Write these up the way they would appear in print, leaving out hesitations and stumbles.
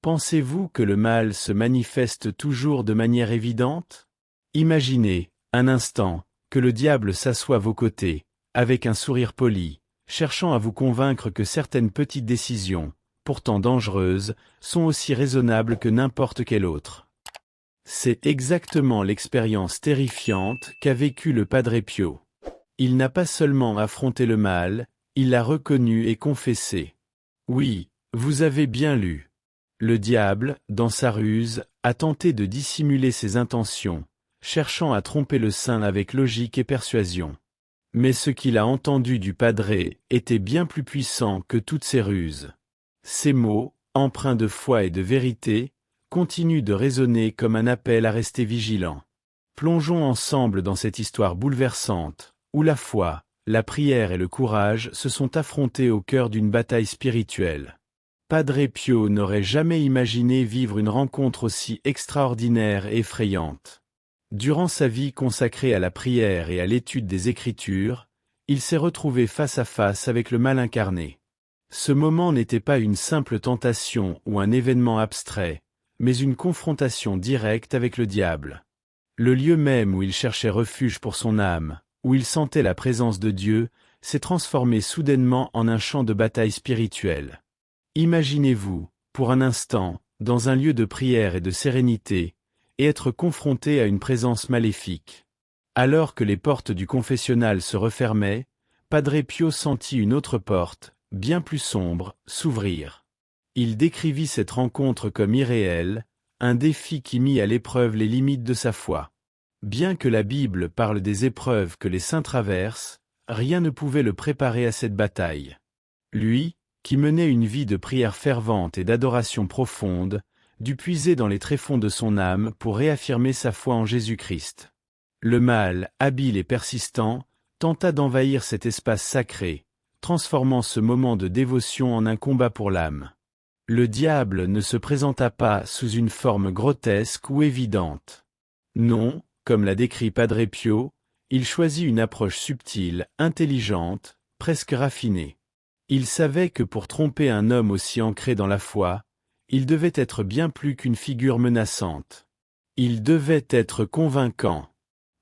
Pensez-vous que le mal se manifeste toujours de manière évidente? Imaginez, un instant, que le diable s'assoit à vos côtés, avec un sourire poli, cherchant à vous convaincre que certaines petites décisions, pourtant dangereuses, sont aussi raisonnables que n'importe quelle autre. C'est exactement l'expérience terrifiante qu'a vécue le Padre Pio. Il n'a pas seulement affronté le mal, il l'a reconnu et confessé. Oui, vous avez bien lu. Le diable, dans sa ruse, a tenté de dissimuler ses intentions, cherchant à tromper le saint avec logique et persuasion. Mais ce qu'il a entendu du Padre était bien plus puissant que toutes ces ruses. Ces mots, empreints de foi et de vérité, continuent de résonner comme un appel à rester vigilant. Plongeons ensemble dans cette histoire bouleversante, où la foi, la prière et le courage se sont affrontés au cœur d'une bataille spirituelle. Padre Pio n'aurait jamais imaginé vivre une rencontre aussi extraordinaire et effrayante. Durant sa vie consacrée à la prière et à l'étude des Écritures, il s'est retrouvé face à face avec le mal incarné. Ce moment n'était pas une simple tentation ou un événement abstrait, mais une confrontation directe avec le diable. Le lieu même où il cherchait refuge pour son âme, où il sentait la présence de Dieu, s'est transformé soudainement en un champ de bataille spirituelle. Imaginez-vous, pour un instant, dans un lieu de prière et de sérénité, et être confronté à une présence maléfique. Alors que les portes du confessionnal se refermaient, Padre Pio sentit une autre porte, bien plus sombre, s'ouvrir. Il décrivit cette rencontre comme irréelle, un défi qui mit à l'épreuve les limites de sa foi. Bien que la Bible parle des épreuves que les saints traversent, rien ne pouvait le préparer à cette bataille. Lui, qui menait une vie de prière fervente et d'adoration profonde, dut puiser dans les tréfonds de son âme pour réaffirmer sa foi en Jésus-Christ. Le mal, habile et persistant, tenta d'envahir cet espace sacré, transformant ce moment de dévotion en un combat pour l'âme. Le diable ne se présenta pas sous une forme grotesque ou évidente. Non, comme l'a décrit Padre Pio, il choisit une approche subtile, intelligente, presque raffinée. Il savait que pour tromper un homme aussi ancré dans la foi, il devait être bien plus qu'une figure menaçante. Il devait être convaincant.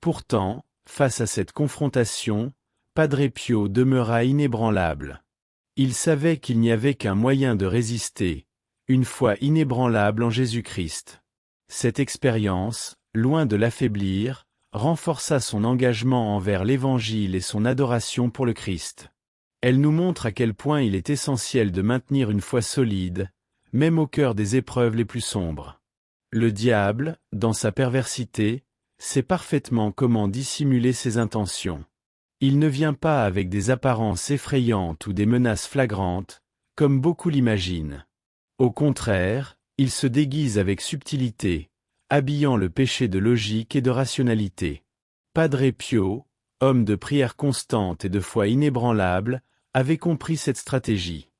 Pourtant, face à cette confrontation, Padre Pio demeura inébranlable. Il savait qu'il n'y avait qu'un moyen de résister, une foi inébranlable en Jésus-Christ. Cette expérience, loin de l'affaiblir, renforça son engagement envers l'Évangile et son adoration pour le Christ. Elle nous montre à quel point il est essentiel de maintenir une foi solide, même au cœur des épreuves les plus sombres. Le diable, dans sa perversité, sait parfaitement comment dissimuler ses intentions. Il ne vient pas avec des apparences effrayantes ou des menaces flagrantes, comme beaucoup l'imaginent. Au contraire, il se déguise avec subtilité, habillant le péché de logique et de rationalité. Padre Pio, homme de prière constante et de foi inébranlable, avait compris cette stratégie.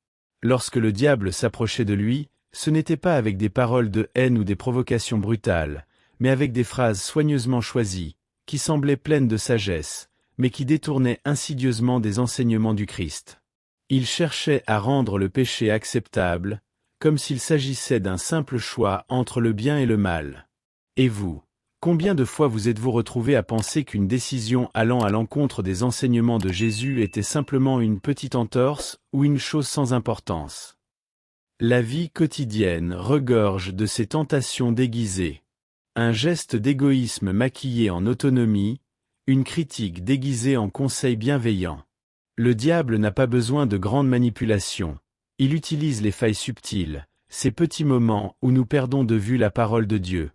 Lorsque le diable s'approchait de lui, ce n'était pas avec des paroles de haine ou des provocations brutales, mais avec des phrases soigneusement choisies, qui semblaient pleines de sagesse, mais qui détournaient insidieusement des enseignements du Christ. Il cherchait à rendre le péché acceptable, comme s'il s'agissait d'un simple choix entre le bien et le mal. Et vous, combien de fois vous êtes-vous retrouvé à penser qu'une décision allant à l'encontre des enseignements de Jésus était simplement une petite entorse ou une chose sans importance? La vie quotidienne regorge de ces tentations déguisées. Un geste d'égoïsme maquillé en autonomie, une critique déguisée en conseil bienveillant. Le diable n'a pas besoin de grandes manipulations. Il utilise les failles subtiles, ces petits moments où nous perdons de vue la parole de Dieu.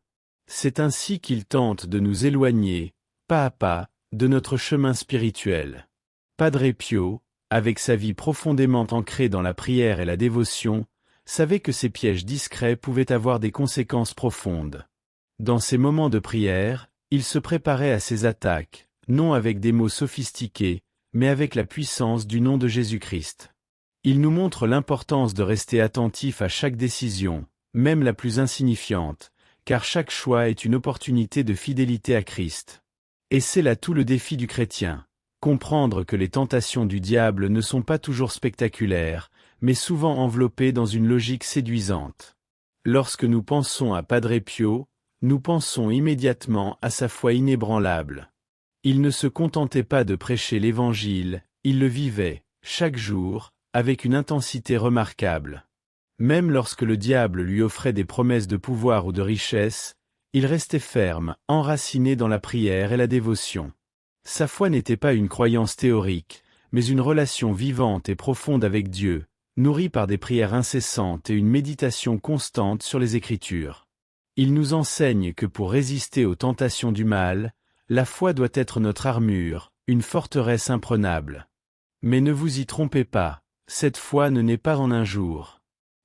C'est ainsi qu'il tente de nous éloigner, pas à pas, de notre chemin spirituel. Padre Pio, avec sa vie profondément ancrée dans la prière et la dévotion, savait que ces pièges discrets pouvaient avoir des conséquences profondes. Dans ces moments de prière, il se préparait à ces attaques, non avec des mots sophistiqués, mais avec la puissance du nom de Jésus-Christ. Il nous montre l'importance de rester attentif à chaque décision, même la plus insignifiante, car chaque choix est une opportunité de fidélité à Christ. Et c'est là tout le défi du chrétien, comprendre que les tentations du diable ne sont pas toujours spectaculaires, mais souvent enveloppées dans une logique séduisante. Lorsque nous pensons à Padre Pio, nous pensons immédiatement à sa foi inébranlable. Il ne se contentait pas de prêcher l'Évangile, il le vivait, chaque jour, avec une intensité remarquable. Même lorsque le diable lui offrait des promesses de pouvoir ou de richesse, il restait ferme, enraciné dans la prière et la dévotion. Sa foi n'était pas une croyance théorique, mais une relation vivante et profonde avec Dieu, nourrie par des prières incessantes et une méditation constante sur les Écritures. Il nous enseigne que pour résister aux tentations du mal, la foi doit être notre armure, une forteresse imprenable. Mais ne vous y trompez pas, cette foi ne naît pas en un jour.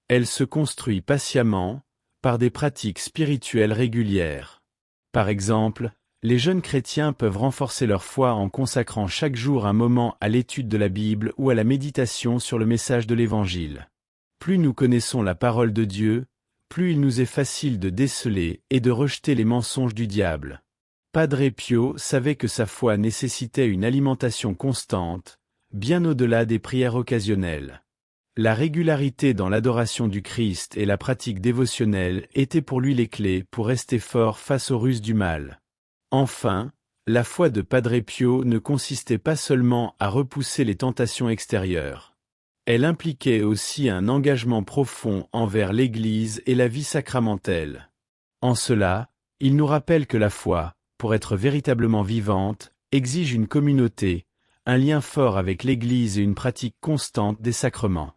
Elle se construit patiemment, par des pratiques spirituelles régulières. Par exemple, les jeunes chrétiens peuvent renforcer leur foi en consacrant chaque jour un moment à l'étude de la Bible ou à la méditation sur le message de l'Évangile. Plus nous connaissons la parole de Dieu, plus il nous est facile de déceler et de rejeter les mensonges du diable. Padre Pio savait que sa foi nécessitait une alimentation constante, bien au-delà des prières occasionnelles. La régularité dans l'adoration du Christ et la pratique dévotionnelle étaient pour lui les clés pour rester fort face aux ruses du mal. Enfin, la foi de Padre Pio ne consistait pas seulement à repousser les tentations extérieures. Elle impliquait aussi un engagement profond envers l'Église et la vie sacramentelle. En cela, il nous rappelle que la foi, pour être véritablement vivante, exige une communauté, un lien fort avec l'Église et une pratique constante des sacrements.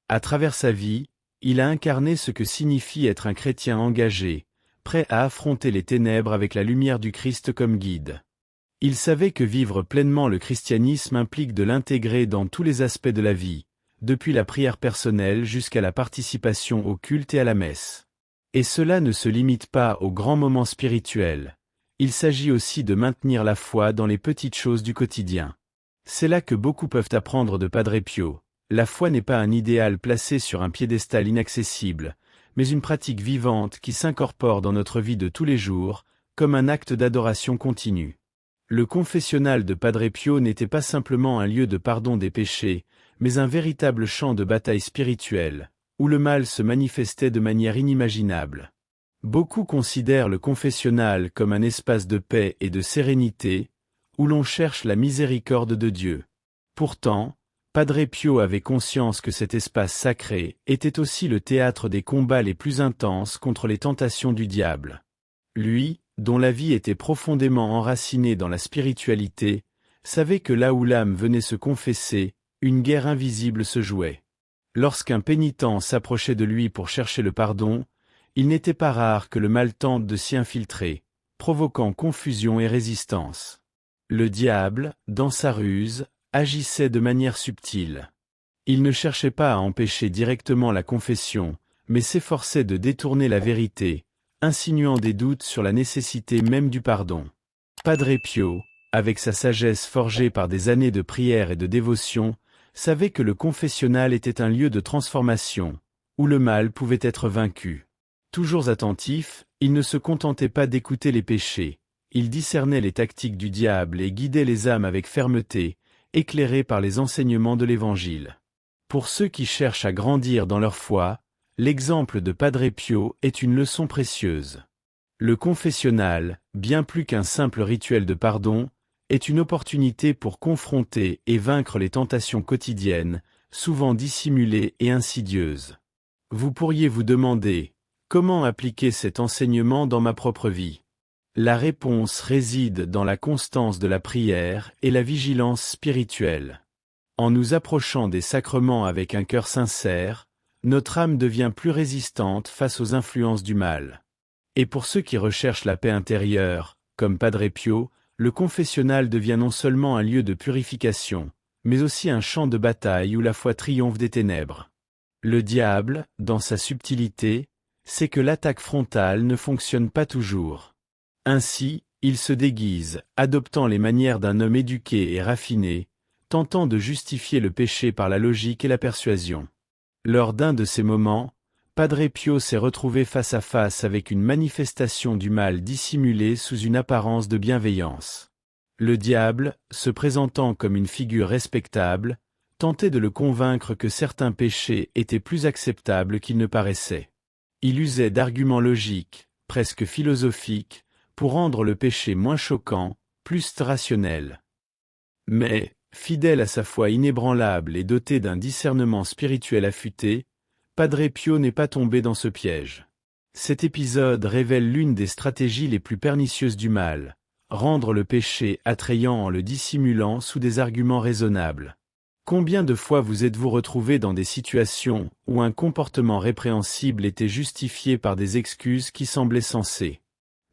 À travers sa vie, il a incarné ce que signifie être un chrétien engagé, prêt à affronter les ténèbres avec la lumière du Christ comme guide. Il savait que vivre pleinement le christianisme implique de l'intégrer dans tous les aspects de la vie, depuis la prière personnelle jusqu'à la participation au culte et à la messe. Et cela ne se limite pas aux grands moments spirituels. Il s'agit aussi de maintenir la foi dans les petites choses du quotidien. C'est là que beaucoup peuvent apprendre de Padre Pio. La foi n'est pas un idéal placé sur un piédestal inaccessible, mais une pratique vivante qui s'incorpore dans notre vie de tous les jours, comme un acte d'adoration continue. Le confessionnal de Padre Pio n'était pas simplement un lieu de pardon des péchés, mais un véritable champ de bataille spirituelle, où le mal se manifestait de manière inimaginable. Beaucoup considèrent le confessionnal comme un espace de paix et de sérénité, où l'on cherche la miséricorde de Dieu. Pourtant, Padre Pio avait conscience que cet espace sacré était aussi le théâtre des combats les plus intenses contre les tentations du diable. Lui, dont la vie était profondément enracinée dans la spiritualité, savait que là où l'âme venait se confesser, une guerre invisible se jouait. Lorsqu'un pénitent s'approchait de lui pour chercher le pardon, il n'était pas rare que le mal tente de s'y infiltrer, provoquant confusion et résistance. Le diable, dans sa ruse, agissait de manière subtile. Il ne cherchait pas à empêcher directement la confession, mais s'efforçait de détourner la vérité, insinuant des doutes sur la nécessité même du pardon. Padre Pio, avec sa sagesse forgée par des années de prière et de dévotion, savait que le confessionnal était un lieu de transformation, où le mal pouvait être vaincu. Toujours attentif, il ne se contentait pas d'écouter les péchés, il discernait les tactiques du diable et guidait les âmes avec fermeté, éclairés par les enseignements de l'Évangile. Pour ceux qui cherchent à grandir dans leur foi, l'exemple de Padre Pio est une leçon précieuse. Le confessionnal, bien plus qu'un simple rituel de pardon, est une opportunité pour confronter et vaincre les tentations quotidiennes, souvent dissimulées et insidieuses. Vous pourriez vous demander, comment appliquer cet enseignement dans ma propre vie ? La réponse réside dans la constance de la prière et la vigilance spirituelle. En nous approchant des sacrements avec un cœur sincère, notre âme devient plus résistante face aux influences du mal. Et pour ceux qui recherchent la paix intérieure, comme Padre Pio, le confessionnal devient non seulement un lieu de purification, mais aussi un champ de bataille où la foi triomphe des ténèbres. Le diable, dans sa subtilité, sait que l'attaque frontale ne fonctionne pas toujours. Ainsi, il se déguise, adoptant les manières d'un homme éduqué et raffiné, tentant de justifier le péché par la logique et la persuasion. Lors d'un de ces moments, Padre Pio s'est retrouvé face à face avec une manifestation du mal dissimulée sous une apparence de bienveillance. Le diable, se présentant comme une figure respectable, tentait de le convaincre que certains péchés étaient plus acceptables qu'ils ne paraissaient. Il usait d'arguments logiques, presque philosophiques, pour rendre le péché moins choquant, plus rationnel. Mais, fidèle à sa foi inébranlable et doté d'un discernement spirituel affûté, Padre Pio n'est pas tombé dans ce piège. Cet épisode révèle l'une des stratégies les plus pernicieuses du mal, rendre le péché attrayant en le dissimulant sous des arguments raisonnables. Combien de fois vous êtes-vous retrouvé dans des situations où un comportement répréhensible était justifié par des excuses qui semblaient sensées?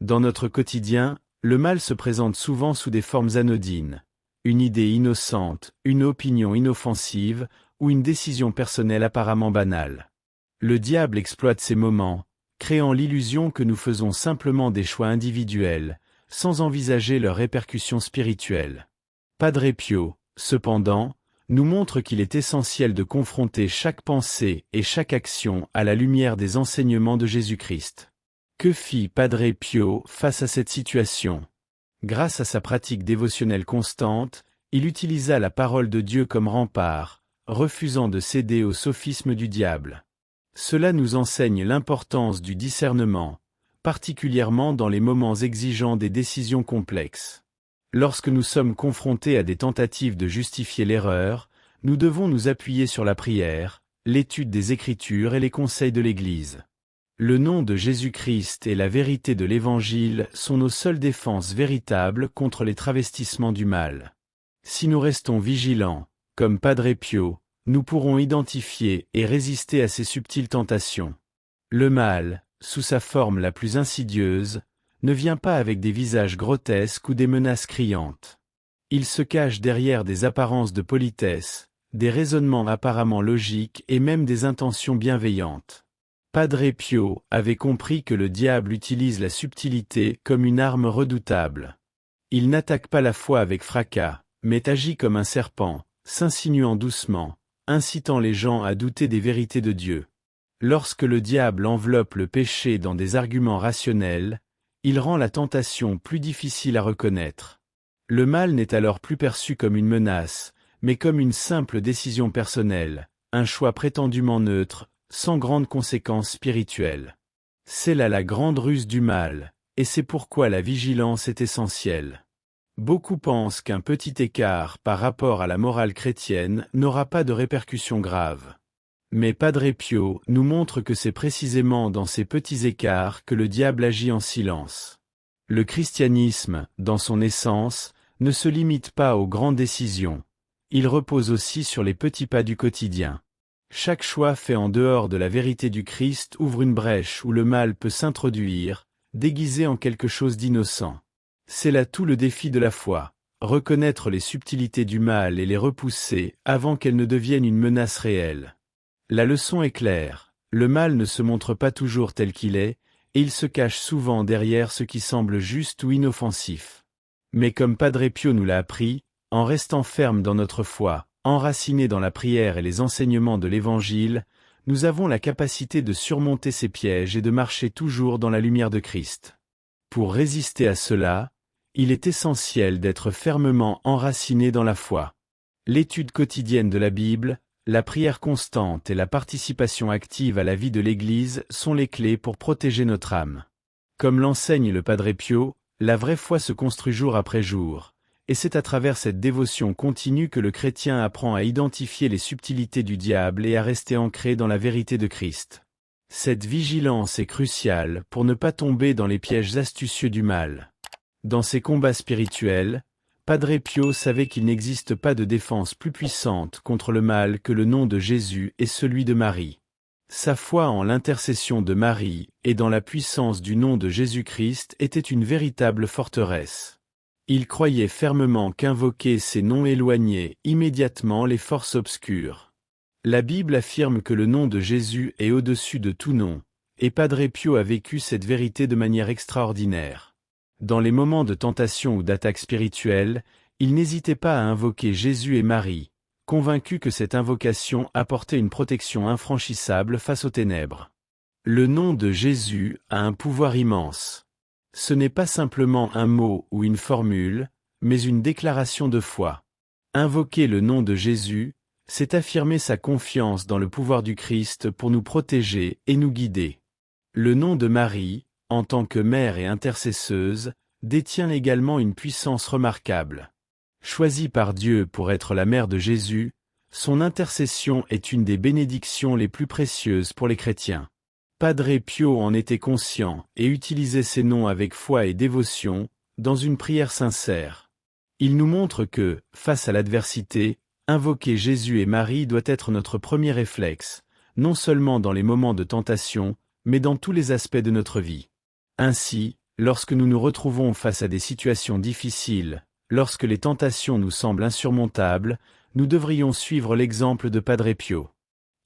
Dans notre quotidien, le mal se présente souvent sous des formes anodines. Une idée innocente, une opinion inoffensive, ou une décision personnelle apparemment banale. Le diable exploite ces moments, créant l'illusion que nous faisons simplement des choix individuels, sans envisager leurs répercussions spirituelles. Padre Pio, cependant, nous montre qu'il est essentiel de confronter chaque pensée et chaque action à la lumière des enseignements de Jésus-Christ. Que fit Padre Pio face à cette situation? Grâce à sa pratique dévotionnelle constante, il utilisa la parole de Dieu comme rempart, refusant de céder au sophisme du diable. Cela nous enseigne l'importance du discernement, particulièrement dans les moments exigeants des décisions complexes. Lorsque nous sommes confrontés à des tentatives de justifier l'erreur, nous devons nous appuyer sur la prière, l'étude des Écritures et les conseils de l'Église. Le nom de Jésus-Christ et la vérité de l'Évangile sont nos seules défenses véritables contre les travestissements du mal. Si nous restons vigilants, comme Padre Pio, nous pourrons identifier et résister à ces subtiles tentations. Le mal, sous sa forme la plus insidieuse, ne vient pas avec des visages grotesques ou des menaces criantes. Il se cache derrière des apparences de politesse, des raisonnements apparemment logiques et même des intentions bienveillantes. Padre Pio avait compris que le diable utilise la subtilité comme une arme redoutable. Il n'attaque pas la foi avec fracas, mais agit comme un serpent, s'insinuant doucement, incitant les gens à douter des vérités de Dieu. Lorsque le diable enveloppe le péché dans des arguments rationnels, il rend la tentation plus difficile à reconnaître. Le mal n'est alors plus perçu comme une menace, mais comme une simple décision personnelle, un choix prétendument neutre, sans grandes conséquences spirituelles. C'est là la grande ruse du mal, et c'est pourquoi la vigilance est essentielle. Beaucoup pensent qu'un petit écart par rapport à la morale chrétienne n'aura pas de répercussions graves. Mais Padre Pio nous montre que c'est précisément dans ces petits écarts que le diable agit en silence. Le christianisme, dans son essence, ne se limite pas aux grandes décisions. Il repose aussi sur les petits pas du quotidien. Chaque choix fait en dehors de la vérité du Christ ouvre une brèche où le mal peut s'introduire, déguisé en quelque chose d'innocent. C'est là tout le défi de la foi, reconnaître les subtilités du mal et les repousser avant qu'elles ne deviennent une menace réelle. La leçon est claire, le mal ne se montre pas toujours tel qu'il est, et il se cache souvent derrière ce qui semble juste ou inoffensif. Mais comme Padre Pio nous l'a appris, en restant ferme dans notre foi, enracinés dans la prière et les enseignements de l'Évangile, nous avons la capacité de surmonter ces pièges et de marcher toujours dans la lumière de Christ. Pour résister à cela, il est essentiel d'être fermement enraciné dans la foi. L'étude quotidienne de la Bible, la prière constante et la participation active à la vie de l'Église sont les clés pour protéger notre âme. Comme l'enseigne le Padre Pio, la vraie foi se construit jour après jour, et c'est à travers cette dévotion continue que le chrétien apprend à identifier les subtilités du diable et à rester ancré dans la vérité de Christ. Cette vigilance est cruciale pour ne pas tomber dans les pièges astucieux du mal. Dans ses combats spirituels, Padre Pio savait qu'il n'existe pas de défense plus puissante contre le mal que le nom de Jésus et celui de Marie. Sa foi en l'intercession de Marie et dans la puissance du nom de Jésus-Christ était une véritable forteresse. Il croyait fermement qu'invoquer ces noms éloignait immédiatement les forces obscures. La Bible affirme que le nom de Jésus est au-dessus de tout nom, et Padre Pio a vécu cette vérité de manière extraordinaire. Dans les moments de tentation ou d'attaque spirituelle, il n'hésitait pas à invoquer Jésus et Marie, convaincu que cette invocation apportait une protection infranchissable face aux ténèbres. Le nom de Jésus a un pouvoir immense. Ce n'est pas simplement un mot ou une formule, mais une déclaration de foi. Invoquer le nom de Jésus, c'est affirmer sa confiance dans le pouvoir du Christ pour nous protéger et nous guider. Le nom de Marie, en tant que mère et intercesseuse, détient également une puissance remarquable. Choisie par Dieu pour être la mère de Jésus, son intercession est une des bénédictions les plus précieuses pour les chrétiens. Padre Pio en était conscient et utilisait ces noms avec foi et dévotion, dans une prière sincère. Il nous montre que, face à l'adversité, invoquer Jésus et Marie doit être notre premier réflexe, non seulement dans les moments de tentation, mais dans tous les aspects de notre vie. Ainsi, lorsque nous nous retrouvons face à des situations difficiles, lorsque les tentations nous semblent insurmontables, nous devrions suivre l'exemple de Padre Pio.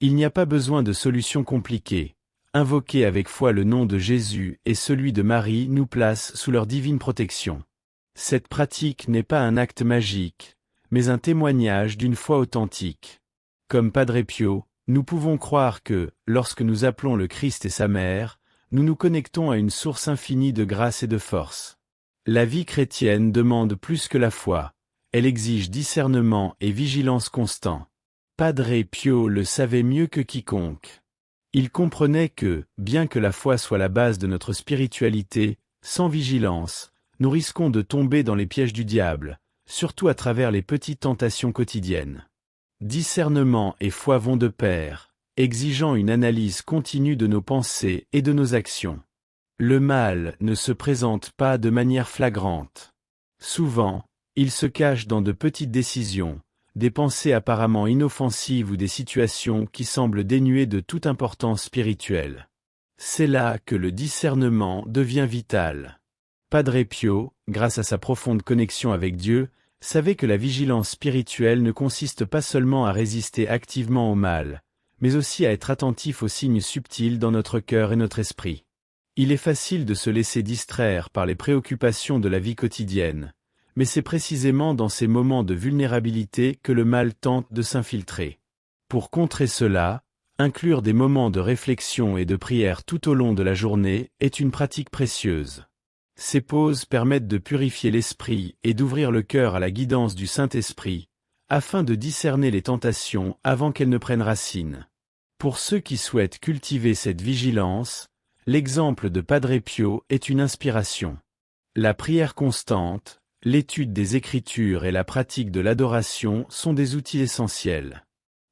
Il n'y a pas besoin de solutions compliquées. Invoquer avec foi le nom de Jésus et celui de Marie nous place sous leur divine protection. Cette pratique n'est pas un acte magique, mais un témoignage d'une foi authentique. Comme Padre Pio, nous pouvons croire que, lorsque nous appelons le Christ et sa mère, nous nous connectons à une source infinie de grâce et de force. La vie chrétienne demande plus que la foi. Elle exige discernement et vigilance constant. Padre Pio le savait mieux que quiconque. Il comprenait que, bien que la foi soit la base de notre spiritualité, sans vigilance, nous risquons de tomber dans les pièges du diable, surtout à travers les petites tentations quotidiennes. Discernement et foi vont de pair, exigeant une analyse continue de nos pensées et de nos actions. Le mal ne se présente pas de manière flagrante. Souvent, il se cache dans de petites décisions, des pensées apparemment inoffensives ou des situations qui semblent dénuées de toute importance spirituelle. C'est là que le discernement devient vital. Padre Pio, grâce à sa profonde connexion avec Dieu, savait que la vigilance spirituelle ne consiste pas seulement à résister activement au mal, mais aussi à être attentif aux signes subtils dans notre cœur et notre esprit. Il est facile de se laisser distraire par les préoccupations de la vie quotidienne, mais c'est précisément dans ces moments de vulnérabilité que le mal tente de s'infiltrer. Pour contrer cela, inclure des moments de réflexion et de prière tout au long de la journée est une pratique précieuse. Ces pauses permettent de purifier l'esprit et d'ouvrir le cœur à la guidance du Saint-Esprit, afin de discerner les tentations avant qu'elles ne prennent racine. Pour ceux qui souhaitent cultiver cette vigilance, l'exemple de Padre Pio est une inspiration. La prière constante, l'étude des Écritures et la pratique de l'adoration sont des outils essentiels.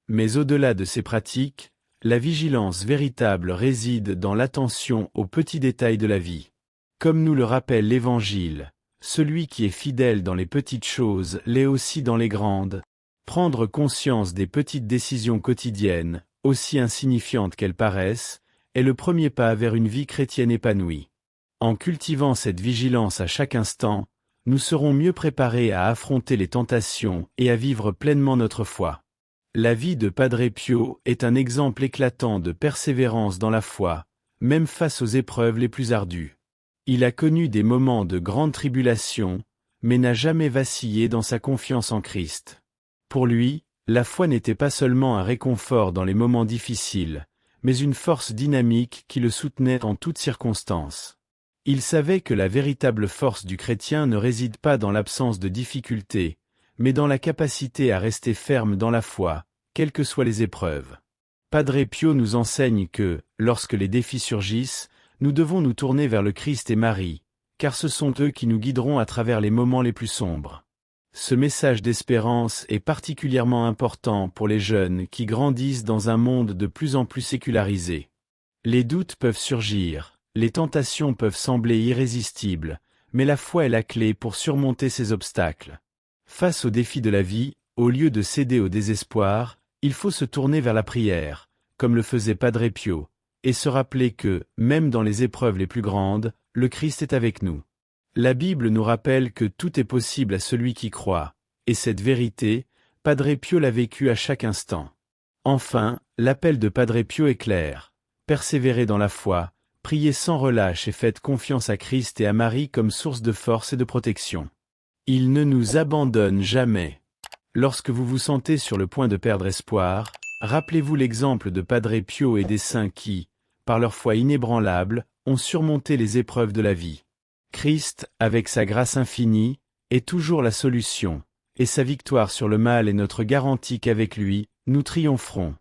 Mais au-delà de ces pratiques, la vigilance véritable réside dans l'attention aux petits détails de la vie. Comme nous le rappelle l'Évangile, celui qui est fidèle dans les petites choses l'est aussi dans les grandes. Prendre conscience des petites décisions quotidiennes, aussi insignifiantes qu'elles paraissent, est le premier pas vers une vie chrétienne épanouie. En cultivant cette vigilance à chaque instant, nous serons mieux préparés à affronter les tentations et à vivre pleinement notre foi. La vie de Padre Pio est un exemple éclatant de persévérance dans la foi, même face aux épreuves les plus ardues. Il a connu des moments de grande tribulation, mais n'a jamais vacillé dans sa confiance en Christ. Pour lui, la foi n'était pas seulement un réconfort dans les moments difficiles, mais une force dynamique qui le soutenait en toutes circonstances. Il savait que la véritable force du chrétien ne réside pas dans l'absence de difficultés, mais dans la capacité à rester ferme dans la foi, quelles que soient les épreuves. Padre Pio nous enseigne que, lorsque les défis surgissent, nous devons nous tourner vers le Christ et Marie, car ce sont eux qui nous guideront à travers les moments les plus sombres. Ce message d'espérance est particulièrement important pour les jeunes qui grandissent dans un monde de plus en plus sécularisé. Les doutes peuvent surgir. Les tentations peuvent sembler irrésistibles, mais la foi est la clé pour surmonter ces obstacles. Face aux défis de la vie, au lieu de céder au désespoir, il faut se tourner vers la prière, comme le faisait Padre Pio, et se rappeler que, même dans les épreuves les plus grandes, le Christ est avec nous. La Bible nous rappelle que tout est possible à celui qui croit, et cette vérité, Padre Pio l'a vécue à chaque instant. Enfin, l'appel de Padre Pio est clair. Persévérez dans la foi, priez sans relâche et faites confiance à Christ et à Marie comme source de force et de protection. Il ne nous abandonne jamais. Lorsque vous vous sentez sur le point de perdre espoir, rappelez-vous l'exemple de Padre Pio et des saints qui, par leur foi inébranlable, ont surmonté les épreuves de la vie. Christ, avec sa grâce infinie, est toujours la solution, et sa victoire sur le mal est notre garantie qu'avec lui, nous triompherons.